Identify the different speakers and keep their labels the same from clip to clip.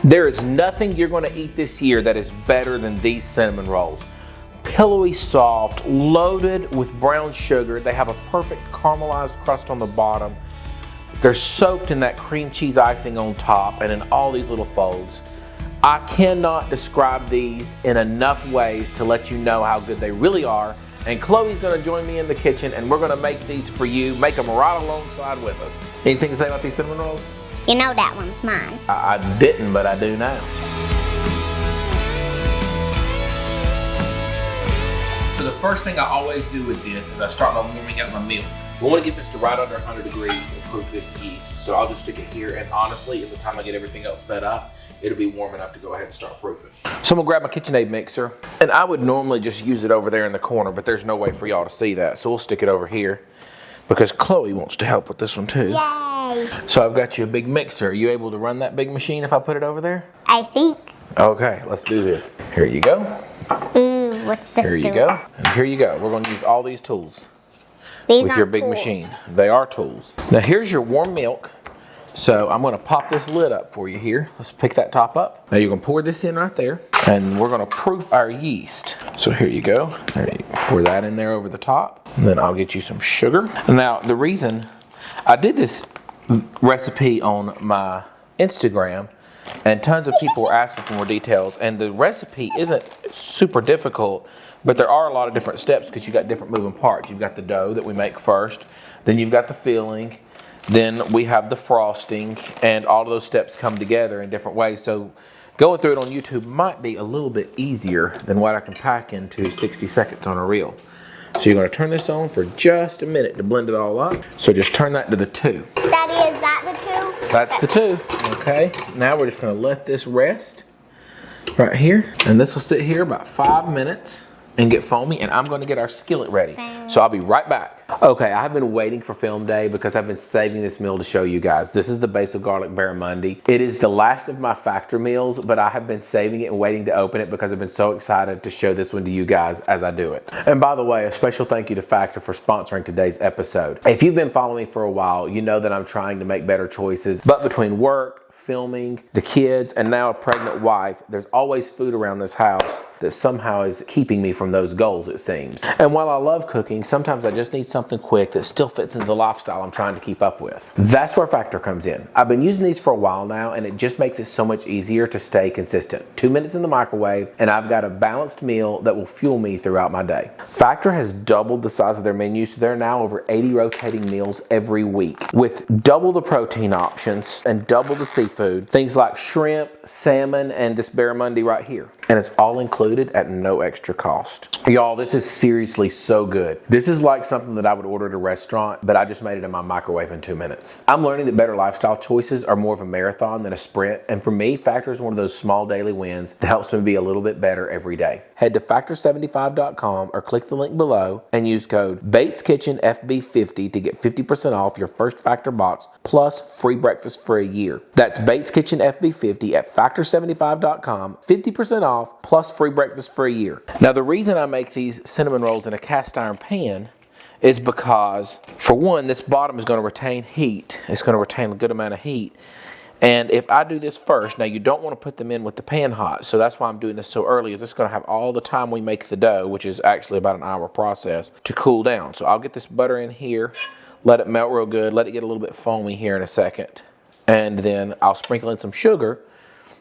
Speaker 1: There is nothing you're going to eat this year that is better than these cinnamon rolls. Pillowy soft, loaded with brown sugar. They have a perfect caramelized crust on the bottom. They're soaked in that cream cheese icing on top and in all these little folds. I cannot describe these in enough ways to let you know how good they really are. And Chloe's going to join me in the kitchen and we're going to make these for you, make them right alongside with us. Anything to say about these cinnamon rolls?
Speaker 2: You know that one's mine.
Speaker 1: I didn't, but I do now. So the first thing I always do with this is I start by warming up my milk. We want to get this to right under 100 degrees and proof this yeast. So I'll just stick it here, and honestly, in the time I get everything else set up, it'll be warm enough to go ahead and start proofing. So I'm gonna grab my KitchenAid mixer, and I would normally just use it over there in the corner, but there's no way for y'all to see that. So we'll stick it over here because Chloe wants to help with this one too.
Speaker 2: Yay!
Speaker 1: So I've got you a big mixer. Are you able to run that big machine if I put it over there?
Speaker 2: I think.
Speaker 1: Okay, let's do this. Here you go.
Speaker 2: Ooh, what's this?
Speaker 1: Here you go. And here you go. We're gonna use all these tools.
Speaker 2: These
Speaker 1: with your big machine. They are tools. Now here's your warm milk. So I'm gonna pop this lid up for you here. Let's pick that top up. Now you're gonna pour this in right there, and we're gonna proof our yeast. So here you go. There you pour that in there over the top. And then I'll get you some sugar. Now the reason I did this recipe on my Instagram, and tons of people were asking for more details, and the recipe isn't super difficult, but there are a lot of different steps because you've got different moving parts. You've got the dough that we make first, then you've got the filling, then we have the frosting, and all of those steps come together in different ways. So going through it on YouTube might be a little bit easier than what I can pack into 60 seconds on a reel. So you're going to turn this on for just a minute to blend it all up. So just turn that to the 2.
Speaker 2: Daddy, is that the 2?
Speaker 1: That's the 2. Okay, now we're just going to let this rest right here. And this will sit here about 5 minutes and get foamy, and I'm going to get our skillet ready. So I'll be right back. Okay, I've been waiting for film day because I've been saving this meal to show you guys. This is the basil garlic barramundi. It is the last of my factor meals, but I have been saving it and waiting to open it because I've been so excited to show this one to you guys as I do it. And by the way, a special thank you to Factor for sponsoring today's episode. If you've been following me for a while, you know that I'm trying to make better choices, but between work, filming, the kids, and now a pregnant wife, there's always food around this house that somehow is keeping me from those goals, it seems. And while I love cooking, sometimes I just need something quick that still fits into the lifestyle I'm trying to keep up with. That's where Factor comes in. I've been using these for a while now, and it just makes it so much easier to stay consistent. 2 minutes in the microwave, and I've got a balanced meal that will fuel me throughout my day. Factor has doubled the size of their menu, so there are now over 80 rotating meals every week, with double the protein options and double the seafood, things like shrimp, salmon, and this barramundi right here. And it's all included at no extra cost. Y'all, this is seriously so good. This is like something that I would order at a restaurant, but I just made it in my microwave in 2 minutes. I'm learning that better lifestyle choices are more of a marathon than a sprint, and for me, Factor is one of those small daily wins that helps me be a little bit better every day. Head to factor75.com or click the link below and use code BatesKitchenFB50 to get 50% off your first Factor box plus free breakfast for a year. That's BatesKitchenFB50 at factor75.com, 50% off plus free breakfast for a year. Now the reason I make these cinnamon rolls in a cast iron pan is because, for one, this bottom is going to retain heat. It's going to retain a good amount of heat. And if I do this first, now you don't want to put them in with the pan hot, so that's why I'm doing this so early, is it's going to have all the time we make the dough, which is actually about an hour process, to cool down. So I'll get this butter in here, let it melt real good, let it get a little bit foamy here in a second. And then I'll sprinkle in some sugar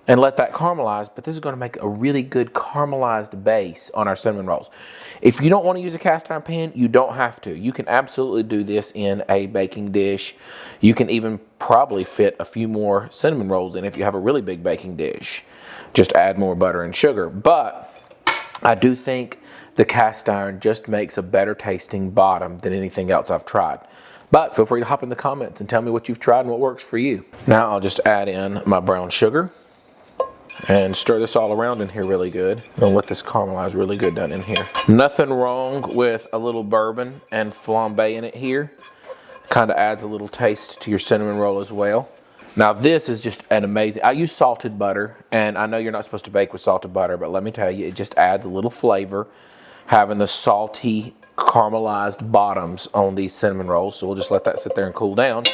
Speaker 1: and let that caramelize, but this is going to make a really good caramelized base on our cinnamon rolls. If you don't want to use a cast iron pan, you don't have to. You can absolutely do this in a baking dish. You can even probably fit a few more cinnamon rolls in if you have a really big baking dish. Just add more butter and sugar. But I do think the cast iron just makes a better tasting bottom than anything else I've tried. But feel free to hop in the comments and tell me what you've tried and what works for you. Now I'll just add in my brown sugar and stir this all around in here really good. And let this caramelize really good down in here. Nothing wrong with a little bourbon and flambe in it here. Kind of adds a little taste to your cinnamon roll as well. Now this is just an amazing, I use salted butter, and I know you're not supposed to bake with salted butter, but let me tell you, it just adds a little flavor, having the salty caramelized bottoms on these cinnamon rolls. So we'll just let that sit there and cool down.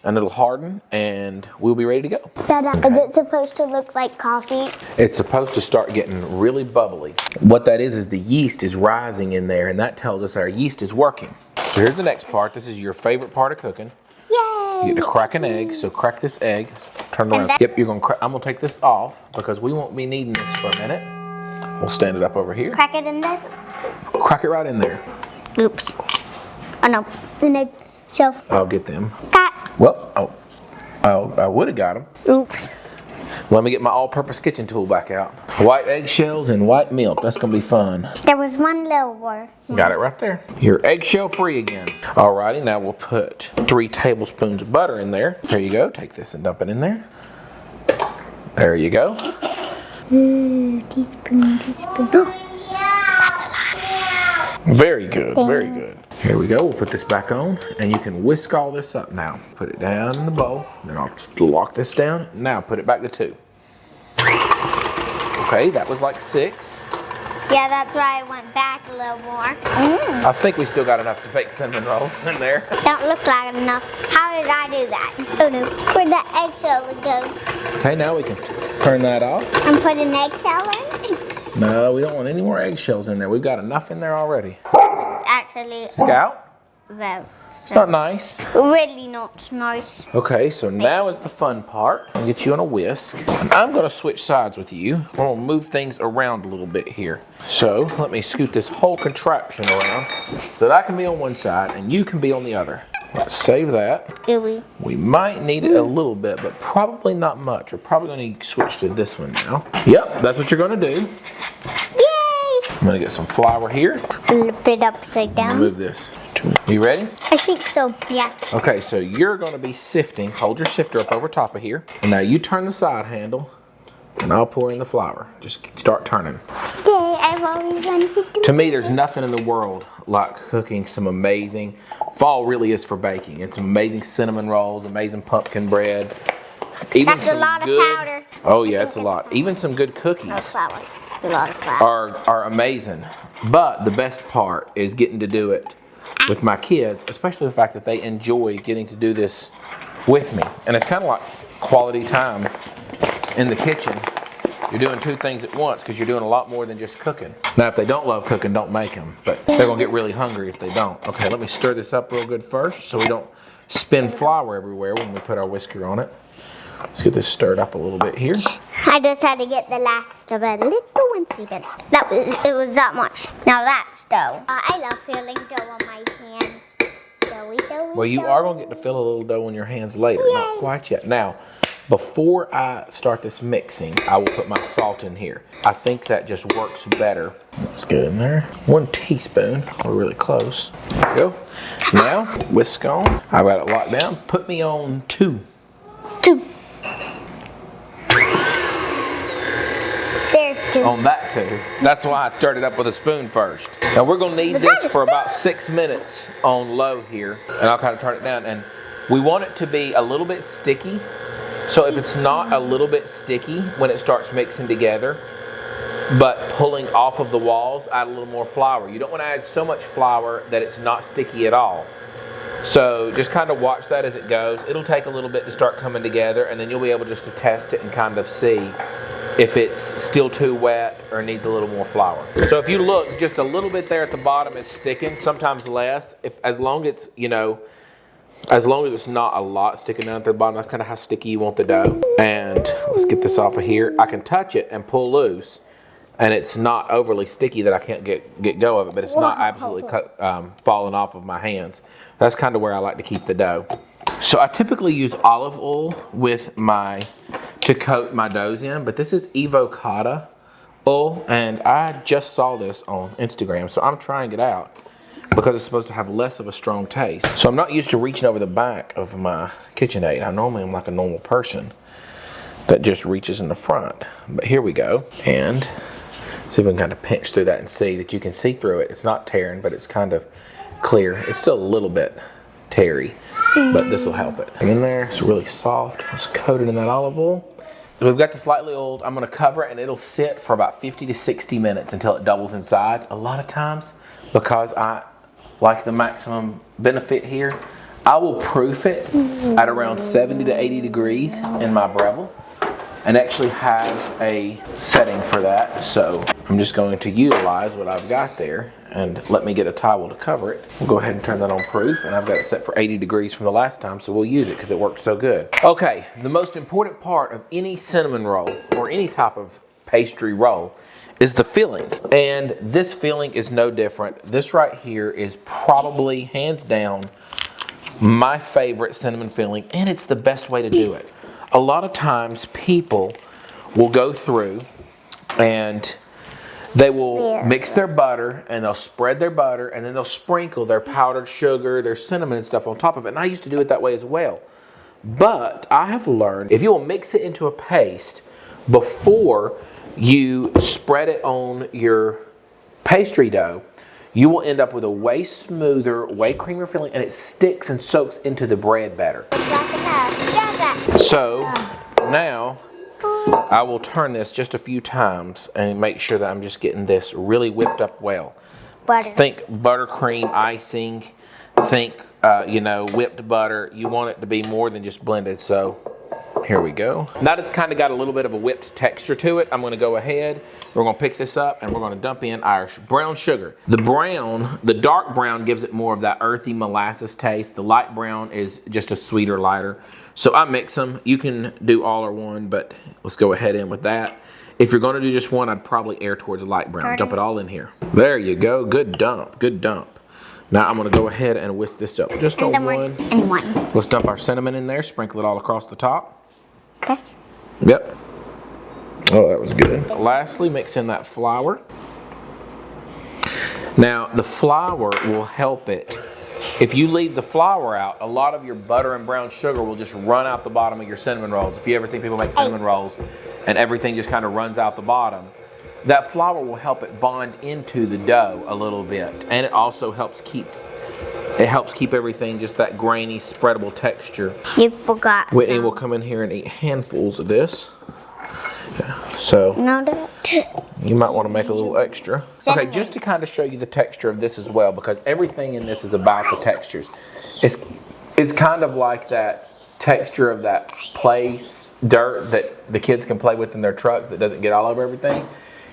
Speaker 1: and it'll harden and we'll be ready to go.
Speaker 2: Dada, is it supposed to look like coffee?
Speaker 1: It's supposed to start getting really bubbly. What that is the yeast is rising in there, and that tells us our yeast is working. So here's the next part. This is your favorite part of cooking.
Speaker 2: Yay!
Speaker 1: You get to crack an egg, so crack this egg. Turn it around. Yep, I'm gonna take this off because we won't be needing this for a minute. We'll stand it up over here.
Speaker 2: Crack it in this?
Speaker 1: Crack it right in there.
Speaker 2: Oops. Oh no, the egg shelf.
Speaker 1: I'll get them.
Speaker 2: Got.
Speaker 1: Well, I would have got them.
Speaker 2: Oops.
Speaker 1: Let me get my all-purpose kitchen tool back out. White eggshells and white milk. That's gonna be fun.
Speaker 2: There was one little more.
Speaker 1: Got it right there. You're eggshell free again. Alrighty, now we'll put 3 tablespoons of butter in there. There you go. Take this and dump it in there. There you go.
Speaker 2: Teaspoon. That's a lot.
Speaker 1: Very good, very good. Here we go, we'll put this back on, and you can whisk all this up now. Put it down in the bowl, then I'll lock this down. Now put it back to 2. Okay, that was like 6.
Speaker 2: Yeah, that's why I went back a little more.
Speaker 1: I think we still got enough to bake cinnamon rolls in there.
Speaker 2: Don't look like enough. How did I do that? Oh no, where'd the eggshell go?
Speaker 1: Okay, now we can turn that off.
Speaker 2: And put an eggshell in?
Speaker 1: No, we don't want any more eggshells in there. We've got enough in there already.
Speaker 2: It's actually
Speaker 1: Scout? It's not nice.
Speaker 2: really not nice.
Speaker 1: Okay, so now is the fun part. I'll get you on a whisk. And I'm gonna switch sides with you. We're gonna move things around a little bit here. So let me scoot this whole contraption around so that I can be on one side and you can be on the other. Let's save that.
Speaker 2: Gooey.
Speaker 1: We might need it a little bit, but probably not much. We're probably gonna switch to this one now. Yep, that's what you're gonna do.
Speaker 2: Yay!
Speaker 1: I'm gonna get some flour here.
Speaker 2: Flip it upside down.
Speaker 1: Move this. You ready?
Speaker 2: I think so, yeah.
Speaker 1: Okay, so you're gonna be sifting. Hold your sifter up over top of here. And now you turn the side handle, and I'll pour in the flour. Just start turning.
Speaker 2: Yay, I've always wanted to do.
Speaker 1: To me, there's nothing in the world like cooking some amazing, fall really is for baking. It's amazing cinnamon rolls, amazing pumpkin bread. Even
Speaker 2: That's a lot of powder.
Speaker 1: Oh yeah, it's a lot. Even some good cookies
Speaker 2: Flour. A lot of flour.
Speaker 1: are amazing. But the best part is getting to do it with my kids, especially the fact that they enjoy getting to do this with me. And it's kind of like quality time in the kitchen. You're doing 2 things at once because you're doing a lot more than just cooking. Now, if they don't love cooking, don't make them. But they're going to get really hungry if they don't. Okay, let me stir this up real good first so we don't spin flour everywhere when we put our whisker on it. Let's get this stirred up a little bit here.
Speaker 2: I just had to get the last of a little wincey bit. It was that much. Now that's dough. I love feeling dough on my hands. Doughy.
Speaker 1: Well, you are going to get to feel a little dough on your hands later.
Speaker 2: Yay.
Speaker 1: Not quite yet. Now, before I start this mixing, I will put my salt in here. I think that just works better. Let's get in there. 1 teaspoon. We're really close. There we go. Now, whisk on. I got it locked down. Put me on 2.
Speaker 2: 2. There's 2.
Speaker 1: On that 2. That's why I started up with a spoon first. Now we're gonna need this for about 6 minutes on low here. And I'll kind of turn it down. And we want it to be a little bit sticky. So if it's not a little bit sticky when it starts mixing together, but pulling off of the walls, add a little more flour. You don't want to add so much flour that it's not sticky at all. So just kind of watch that as it goes. It'll take a little bit to start coming together, and then you'll be able just to test it and kind of see if it's still too wet or needs a little more flour. So if you look, just a little bit there at the bottom is sticking, sometimes less. As long as it's not a lot sticking down at the bottom, that's kind of how sticky you want the dough. And let's get this off of here. I can touch it and pull loose, and it's not overly sticky that I can't get go of it, but it's not absolutely falling off of my hands. That's kind of where I like to keep the dough. So I typically use olive oil to coat my doughs in, but this is avocado oil, and I just saw this on Instagram, so I'm trying it out because it's supposed to have less of a strong taste. So I'm not used to reaching over the back of my KitchenAid. I normally am like a normal person that just reaches in the front. But here we go. And see if we can kind of pinch through that and see that you can see through it. It's not tearing, but it's kind of clear. It's still a little bit teary, but this will help it. And in there, it's really soft. Let's coat it in that olive oil. We've got this lightly oiled. I'm gonna cover it and it'll sit for about 50 to 60 minutes until it doubles inside. A lot of times, because I like the maximum benefit here, I will proof it at around 70 to 80 degrees in my Breville. And actually has a setting for that. So I'm just going to utilize what I've got there and let me get a towel to cover it. We'll go ahead and turn that on proof, and I've got it set for 80 degrees from the last time, so we'll use it because it worked so good. Okay, the most important part of any cinnamon roll or any type of pastry roll is the filling. And this filling is no different. This right here is probably hands down my favorite cinnamon filling, and it's the best way to do it. A lot of times people will go through and they will mix their butter and they'll spread their butter and then they'll sprinkle their powdered sugar, their cinnamon and stuff on top of it. And I used to do it that way as well. But I have learned if you will mix it into a paste before you spread it on your pastry dough, you will end up with a way smoother, way creamier filling, and it sticks and soaks into the bread better. So now I will turn this just a few times and make sure that I'm just getting this really whipped up well.
Speaker 2: Butter.
Speaker 1: Think buttercream icing, think whipped butter. You want it to be more than just blended. So here we go. Now that it's kind of got a little bit of a whipped texture to it, I'm going to go ahead. We're going to pick this up and we're going to dump in our brown sugar. The dark brown gives it more of that earthy molasses taste. The light brown is just a sweeter, lighter. So I mix them. You can do all or one, but let's go ahead in with that. If you're going to do just one, I'd probably err towards the light brown. Dump it all in here. There you go. Good dump. Good dump. Now I'm going to go ahead and whisk this up just on one.
Speaker 2: And one.
Speaker 1: Let's dump our cinnamon in there. Sprinkle it all across the top.
Speaker 2: Yes.
Speaker 1: Yep. Oh, that was good. Lastly, mix in that flour. Now, the flour will help it. If you leave the flour out, a lot of your butter and brown sugar will just run out the bottom of your cinnamon rolls. If you ever see people make cinnamon rolls and everything just kind of runs out the bottom, that flour will help it bond into the dough a little bit. And it also helps keep everything just that grainy, spreadable texture.
Speaker 2: You forgot.
Speaker 1: Whitney will come in here and eat handfuls of this. So you might want to make a little extra. Okay, just to kind of show you the texture of this as well, because everything in this is about the textures. It's kind of like that texture of that dirt that the kids can play with in their trucks that doesn't get all over everything.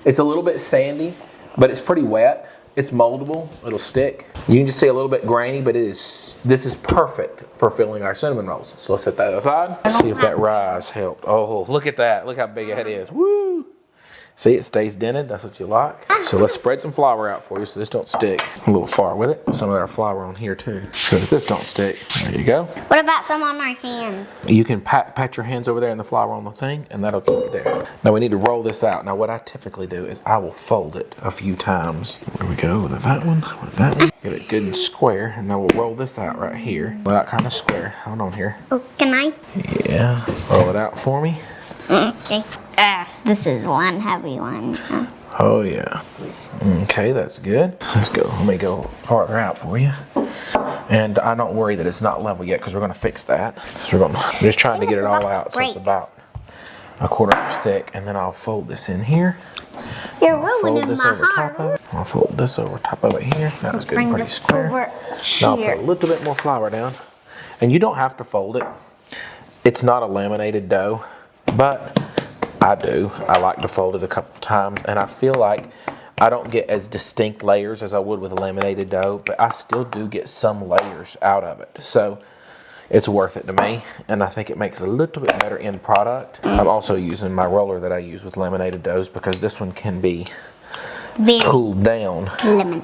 Speaker 1: It's a little bit sandy, but it's pretty wet. It's moldable. It'll stick. You can just see a little bit grainy, but this is perfect for filling our cinnamon rolls. So let's set that aside. Let's see if that rise helped. Oh, look at that. Look how big that is. Woo! See, it stays dented. That's what you like. So let's spread some flour out for you so this don't stick. A little far with it. Some of our flour on here too, so that this don't stick. There you go.
Speaker 2: What about some on our hands?
Speaker 1: You can pat your hands over there in the flour on the thing, and that'll keep it there. Now we need to roll this out. Now what I typically do is I will fold it a few times. There we go, with that one, with that one. Get it good and square, and now we'll roll this out right here. Roll it out kind of square. Hold on here.
Speaker 2: Oh, can I?
Speaker 1: Yeah, roll it out for me.
Speaker 2: Okay. This is one heavy one.
Speaker 1: Oh yeah. Okay, that's good. Let's go. Let me go farther out for you. And I don't worry that it's not level yet because we're going to fix that. So we're just trying to get it all out. So it's about a 1/4 inch thick, and then I'll fold this in here.
Speaker 2: You're ruining
Speaker 1: this
Speaker 2: my
Speaker 1: over top of it. I'll fold this over top of it here. That's good, pretty square. Now I'll put a little bit more flour down. And you don't have to fold it. It's not a laminated dough, but I do. I like to fold it a couple times, and I feel like I don't get as distinct layers as I would with a laminated dough, but I still do get some layers out of it. So it's worth it to me, and I think it makes a little bit better end product. I'm also using my roller that I use with laminated doughs because this one can be cooled down.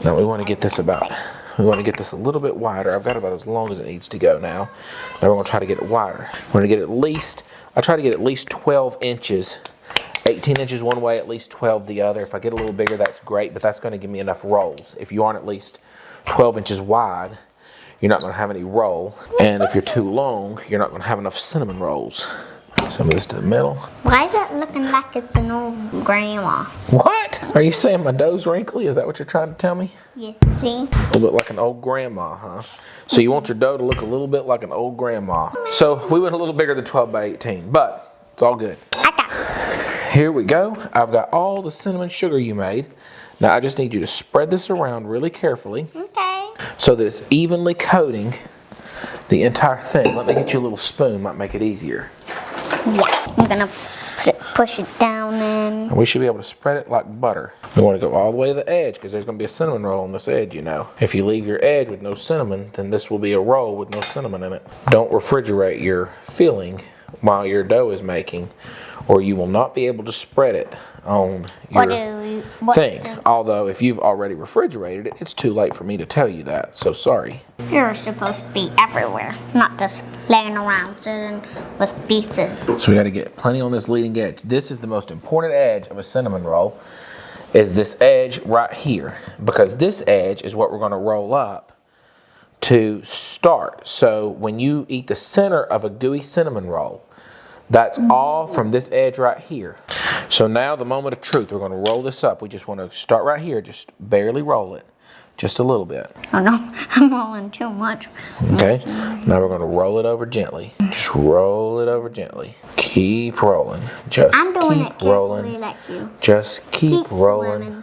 Speaker 1: Now we want to get this a little bit wider. I've got about as long as it needs to go now. Now we're going to try to get it wider. We're going to get I try to get at least 12 inches. 18 inches one way, at least 12 the other. If I get a little bigger, that's great, but that's going to give me enough rolls. If you aren't at least 12 inches wide, you're not going to have any roll. And if you're too long, you're not going to have enough cinnamon rolls. Some of this to the middle.
Speaker 2: Why is it looking like it's an old grandma?
Speaker 1: What? Are you saying my dough's wrinkly? Is that what you're trying to tell me?
Speaker 2: Yeah, see?
Speaker 1: A little bit like an old grandma, huh? So you want your dough to look a little bit like an old grandma. So we went a little bigger than 12 by 18, but it's all good. Here we go. I've got all the cinnamon sugar you made. Now I just need you to spread this around really carefully.
Speaker 2: Okay.
Speaker 1: So that it's evenly coating the entire thing. Let me get you a little spoon, might make it easier.
Speaker 2: Yeah, I'm gonna push it down in.
Speaker 1: And we should be able to spread it like butter. We want to go all the way to the edge because there's going to be a cinnamon roll on this edge, you know. If you leave your edge with no cinnamon, then this will be a roll with no cinnamon in it. Don't refrigerate your filling while your dough is making, or you will not be able to spread it on your thing. Although, if you've already refrigerated it, it's too late for me to tell you that, so sorry.
Speaker 2: You're supposed to be everywhere, not just laying around sitting with pieces.
Speaker 1: So we got to get plenty on this leading edge. This is the most important edge of a cinnamon roll, is this edge right here, because this edge is what we're going to roll up to start. So when you eat the center of a gooey cinnamon roll, that's all from this edge right here. So now the moment of truth, we're going to roll this up. We just want to start right here, just barely roll it, just a little bit.
Speaker 2: Oh no, I'm rolling too much.
Speaker 1: Okay, now we're going to roll it over gently. Just roll it over gently. Keep rolling. Just
Speaker 2: I'm doing
Speaker 1: keep
Speaker 2: it
Speaker 1: rolling.
Speaker 2: like you.
Speaker 1: Just keep rolling.
Speaker 2: Swimming.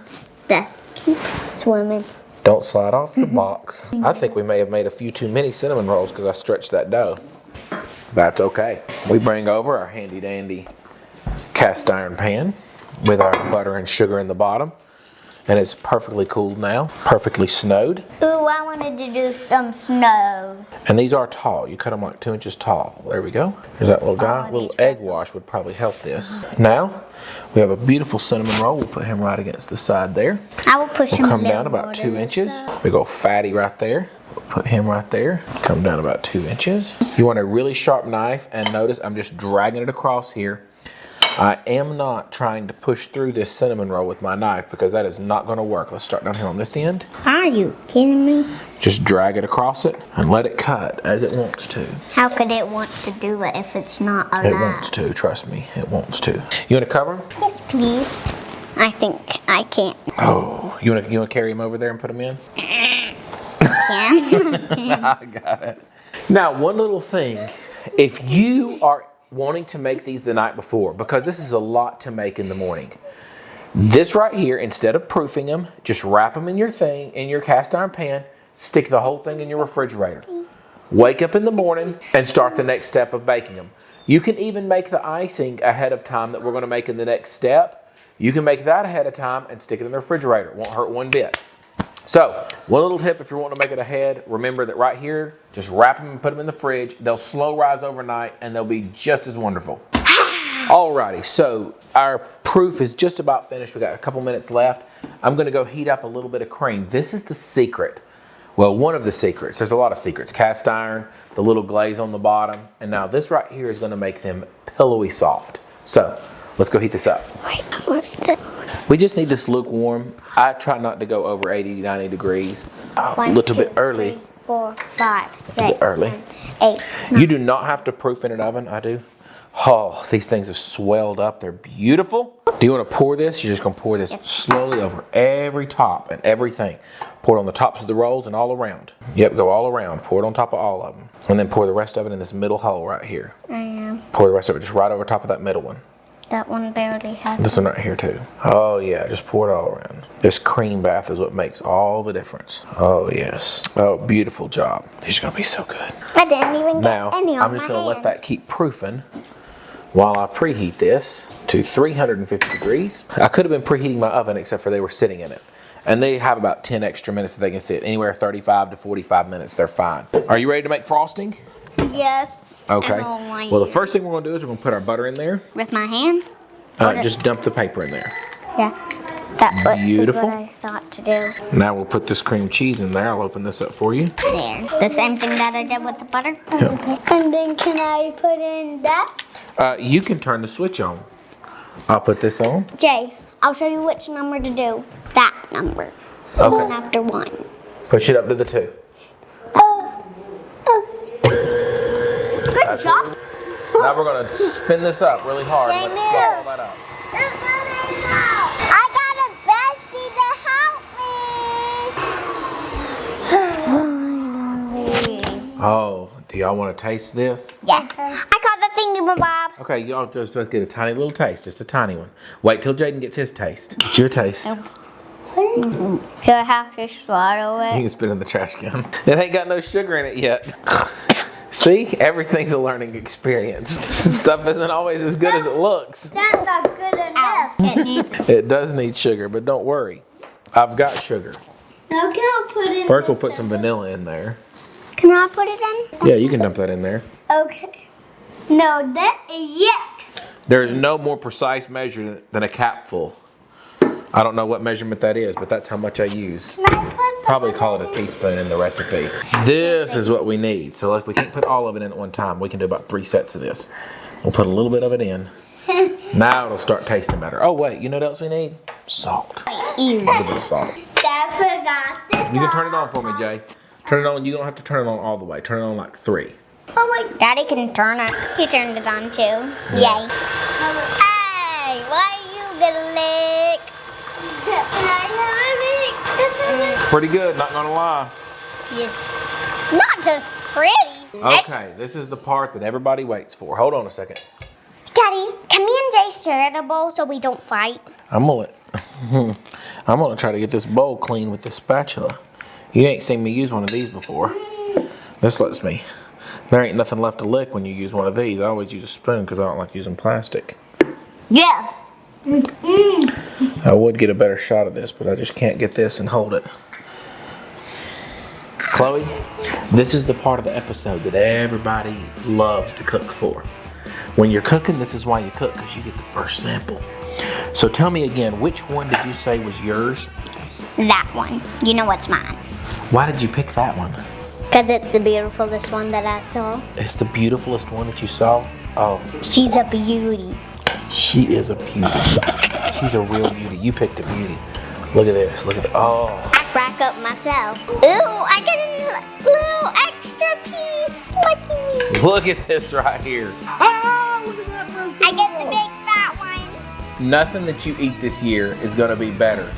Speaker 2: Yes, keep swimming.
Speaker 1: Don't slide off the box. I think we may have made a few too many cinnamon rolls because I stretched that dough. That's okay. We bring over our handy dandy cast iron pan with our butter and sugar in the bottom. And it's perfectly cooled now, perfectly snowed.
Speaker 2: Ooh, I wanted to do some snow.
Speaker 1: And these are tall. You cut them like 2 inches tall. There we go. There's that little guy. A little egg wash would probably help this. Now, we have a beautiful cinnamon roll. We'll put him right against the side there.
Speaker 2: I will push him
Speaker 1: Come
Speaker 2: a little
Speaker 1: down about
Speaker 2: more
Speaker 1: 2
Speaker 2: than
Speaker 1: inches.
Speaker 2: this.
Speaker 1: We go fatty right there. We'll put him right there. Come down about 2 inches. You want a really sharp knife, and notice I'm just dragging it across here. I am not trying to push through this cinnamon roll with my knife because that is not going to work. Let's start down here on this end.
Speaker 2: Are you kidding me?
Speaker 1: Just drag it across it and let it cut as it wants to.
Speaker 2: How could it want to do it if it's not allowed?
Speaker 1: It wants to, trust me, it wants to. You want to cover him?
Speaker 2: Yes, please. I think I can't.
Speaker 1: Oh, you want to carry him over there and put him in?
Speaker 2: Can.
Speaker 1: I got it. Now, one little thing. If you are wanting to make these the night before, because this is a lot to make in the morning, this right here, instead of proofing them, just wrap them in your thing, in your cast iron pan, stick the whole thing in your refrigerator. Wake up in the morning and start the next step of baking them. You can even make the icing ahead of time that we're going to make in the next step. You can make that ahead of time and stick it in the refrigerator. It won't hurt one bit. So, one little tip if you're wanting to make it ahead, remember that right here, just wrap them and put them in the fridge. They'll slow rise overnight and they'll be just as wonderful. Alrighty, so our proof is just about finished. We got a couple minutes left. I'm going to go heat up a little bit of cream. This is the secret. Well, one of the secrets. There's a lot of secrets. Cast iron, the little glaze on the bottom, and now this right here is going to make them pillowy soft. So, let's go heat this up.
Speaker 2: Wait, I want this.
Speaker 1: We just need this lukewarm. I try not to go over 80, 90 degrees. A
Speaker 2: 1,
Speaker 1: little
Speaker 2: 2,
Speaker 1: bit early.
Speaker 2: 3, 4, 5, 6,
Speaker 1: early.
Speaker 2: 7, 8, 9.
Speaker 1: You do not have to proof in an oven. I do. Oh, these things have swelled up. They're beautiful. Do you want to pour this? You're just going to pour this slowly over every top and everything. Pour it on the tops of the rolls and all around. Yep, go all around. Pour it on top of all of them. And then pour the rest of it in this middle hole right here.
Speaker 2: I am.
Speaker 1: Pour the rest of it just right over top of that middle one.
Speaker 2: That one barely has.
Speaker 1: This one right here too. Oh yeah, just pour it all around. This cream bath is what makes all the difference. Oh yes. Oh, beautiful job. These are gonna be so good.
Speaker 2: I didn't even
Speaker 1: Now,
Speaker 2: get any on
Speaker 1: I'm just gonna let that keep proofing while I preheat this to 350 degrees. I could have been preheating my oven except for they were sitting in it. And they have about 10 extra minutes that they can sit. Anywhere 35 to 45 minutes, they're fine. Are you ready to make frosting?
Speaker 2: Yes.
Speaker 1: Okay. Well, the first thing we're going to do is we're going to put our butter in there.
Speaker 2: With my hand?
Speaker 1: Just dump the paper in there.
Speaker 2: Yeah. That was
Speaker 1: Beautiful.
Speaker 2: what I thought to do.
Speaker 1: Now we'll put this cream cheese in there. I'll open this up for you.
Speaker 2: There. The same thing that I did with the butter?
Speaker 1: Yeah.
Speaker 2: And then can I put in that?
Speaker 1: You can turn the switch on. I'll put this on.
Speaker 2: Jay, I'll show you which number to do. That number.
Speaker 1: Okay.
Speaker 2: One after one.
Speaker 1: Push it up to the 2.
Speaker 2: Good job.
Speaker 1: Now we're going to spin this up really hard.
Speaker 2: Jay,
Speaker 1: Let's fluff all that up.
Speaker 2: I got a bestie to help me.
Speaker 1: Oh, do y'all want to taste this?
Speaker 2: Yes. I got the thingy bob.
Speaker 1: Okay, y'all just get a tiny little taste, just a tiny one. Wait till Jaden gets his taste. It's your taste.
Speaker 2: Do I have to swallow
Speaker 1: You
Speaker 2: it?
Speaker 1: can spit it in the trash can. It ain't got no sugar in it yet. See, everything's a learning experience. Stuff isn't always as good as it looks.
Speaker 2: That's not good enough.
Speaker 1: It does need sugar, but don't worry. I've got sugar.
Speaker 2: Okay, I'll put it
Speaker 1: First, we'll put some vanilla in there.
Speaker 2: Can I put it in?
Speaker 1: Yeah, you can dump that in there.
Speaker 2: Okay. No, that yuck.
Speaker 1: There's no more precise measure than a capful. I don't know what measurement that is, but that's how much I use.
Speaker 2: Can I put
Speaker 1: Probably call it a teaspoon in the recipe. This is what we need. So like we can't put all of it in at one time. We can do about 3 sets of this. We'll put a little bit of it in. Now it'll start tasting better. Oh wait, you know what else we need? Salt. A little bit of salt.
Speaker 2: Dad forgot this.
Speaker 1: You can turn it on for me, Jay. Turn it on. You don't have to turn it on all the way. Turn it on like 3.
Speaker 2: Oh wait. Daddy can turn it. He turned it on too. Yay. Hey, why are you gonna lick? Can I have a lick?
Speaker 1: Pretty good, not gonna lie.
Speaker 2: Yes. Not just pretty.
Speaker 1: Okay, this is the part that everybody waits for. Hold on a second.
Speaker 2: Daddy, can me and Jay share the bowl so we don't fight?
Speaker 1: I'm gonna try to get this bowl clean with this spatula. You ain't seen me use one of these before. This lets me. There ain't nothing left to lick when you use one of these. I always use a spoon because I don't like using plastic.
Speaker 2: Yeah.
Speaker 1: I would get a better shot of this, but I just can't get this and hold it. Chloe, this is the part of the episode that everybody loves to cook for. When you're cooking, this is why you cook, because you get the first sample. So tell me again, which one did you say was yours?
Speaker 2: That one. You know what's mine.
Speaker 1: Why did you pick that one?
Speaker 2: Because it's the beautifulest one that I saw.
Speaker 1: It's the beautifulest one that you saw? Oh,
Speaker 2: She's a beauty.
Speaker 1: she is a beauty. She's a real beauty. You picked a beauty. Look at this. Look at it. Oh.
Speaker 2: I crack up myself. Ooh, I get a little extra piece. Lucky me.
Speaker 1: Look at this right here. Ah, look at that.
Speaker 2: I get the big fat one.
Speaker 1: Nothing that you eat this year is going to be better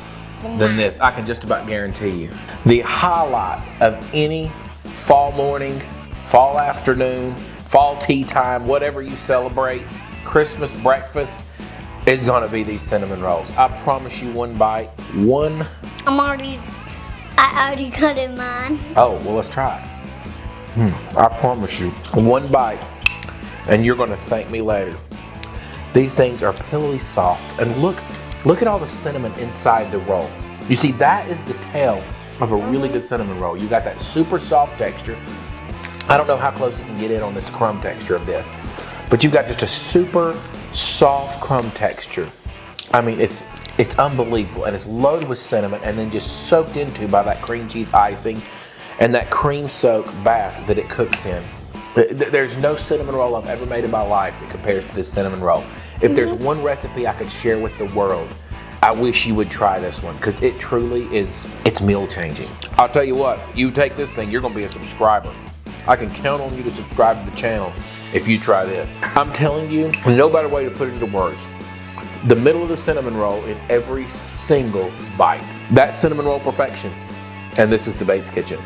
Speaker 1: than this. I can just about guarantee you. The highlight of any fall morning, fall afternoon, fall tea time, whatever you celebrate, Christmas breakfast, is going to be these cinnamon rolls. I promise you one bite.
Speaker 2: I already cut in mine.
Speaker 1: Oh, well, let's try it. I promise you, one bite, and you're going to thank me later. These things are pillowy soft, and look at all the cinnamon inside the roll. You see, that is the tail of a really good cinnamon roll. You got that super soft texture. I don't know how close you can get in on this crumb texture of this, but you've got just a super soft crumb texture. I mean, it's unbelievable, and it's loaded with cinnamon and then just soaked into by that cream cheese icing and that cream soaked bath that it cooks in. There's no cinnamon roll I've ever made in my life that compares to this cinnamon roll. If there's one recipe I could share with the world, I wish you would try this one, because it truly is, it's meal changing. I'll tell you what, you take this thing, you're gonna be a subscriber. I can count on you to subscribe to the channel if you try this. I'm telling you, no better way to put it into words. The middle of the cinnamon roll in every single bite. That's cinnamon roll perfection. And this is the Bates Kitchen.